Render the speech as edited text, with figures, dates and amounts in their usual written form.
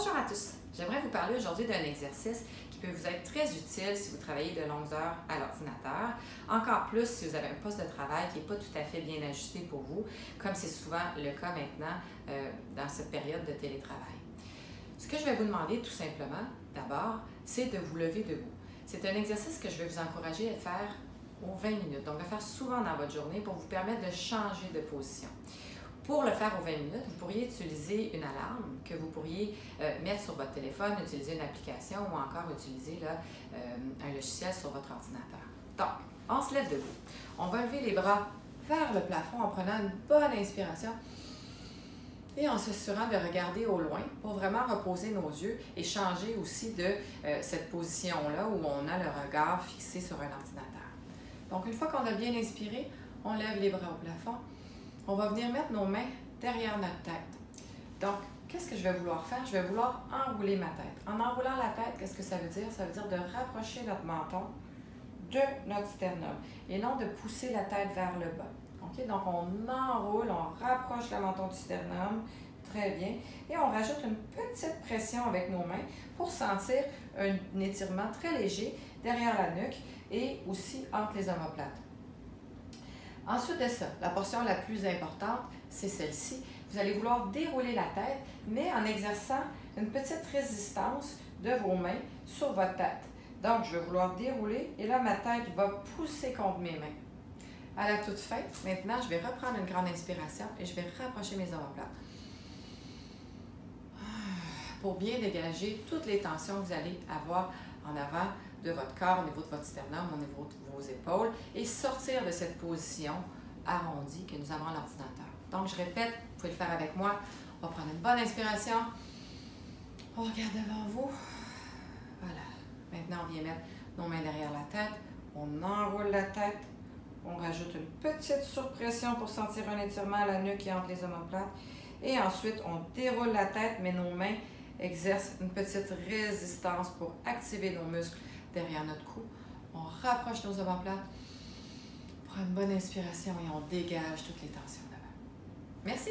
Bonjour à tous! J'aimerais vous parler aujourd'hui d'un exercice qui peut vous être très utile si vous travaillez de longues heures à l'ordinateur, encore plus si vous avez un poste de travail qui n'est pas tout à fait bien ajusté pour vous, comme c'est souvent le cas maintenant dans cette période de télétravail. Ce que je vais vous demander tout simplement, d'abord, c'est de vous lever debout. C'est un exercice que je vais vous encourager à faire aux 20 minutes, donc à faire souvent dans votre journée pour vous permettre de changer de position. Pour le faire aux 20 minutes, vous pourriez utiliser une alarme que vous pourriez mettre sur votre téléphone, utiliser une application ou encore utiliser un logiciel sur votre ordinateur. Donc, on se lève debout. On va lever les bras vers le plafond en prenant une bonne inspiration et en s'assurant de regarder au loin pour vraiment reposer nos yeux et changer aussi de cette position-là où on a le regard fixé sur un ordinateur. Donc, une fois qu'on a bien inspiré, on lève les bras au plafond. On va venir mettre nos mains derrière notre tête. Donc, qu'est-ce que je vais vouloir faire? Je vais vouloir enrouler ma tête. En enroulant la tête, qu'est-ce que ça veut dire? Ça veut dire de rapprocher notre menton de notre sternum et non de pousser la tête vers le bas. Okay? Donc, on enroule, on rapproche le menton du sternum, très bien, et on rajoute une petite pression avec nos mains pour sentir un étirement très léger derrière la nuque et aussi entre les omoplates. Ensuite de ça, la portion la plus importante, c'est celle-ci. Vous allez vouloir dérouler la tête, mais en exerçant une petite résistance de vos mains sur votre tête. Donc, je vais vouloir dérouler et là, ma tête va pousser contre mes mains. À la toute fin, maintenant, je vais reprendre une grande inspiration et je vais rapprocher mes omoplates. Pour bien dégager toutes les tensions que vous allez avoir en avant de votre corps, au niveau de votre sternum, au niveau de vos épaules, et sortir de cette position arrondie que nous avons à l'ordinateur. Donc, je répète, vous pouvez le faire avec moi. On va prendre une bonne inspiration. On regarde devant vous. Voilà. Maintenant, on vient mettre nos mains derrière la tête. On enroule la tête. On rajoute une petite surpression pour sentir un étirement à la nuque et entre les omoplates. Et ensuite, on déroule la tête, mais nos mains exercent une petite résistance pour activer nos muscles derrière notre cou. On rapproche nos omoplates, on prend une bonne inspiration et on dégage toutes les tensions d'avant. Merci!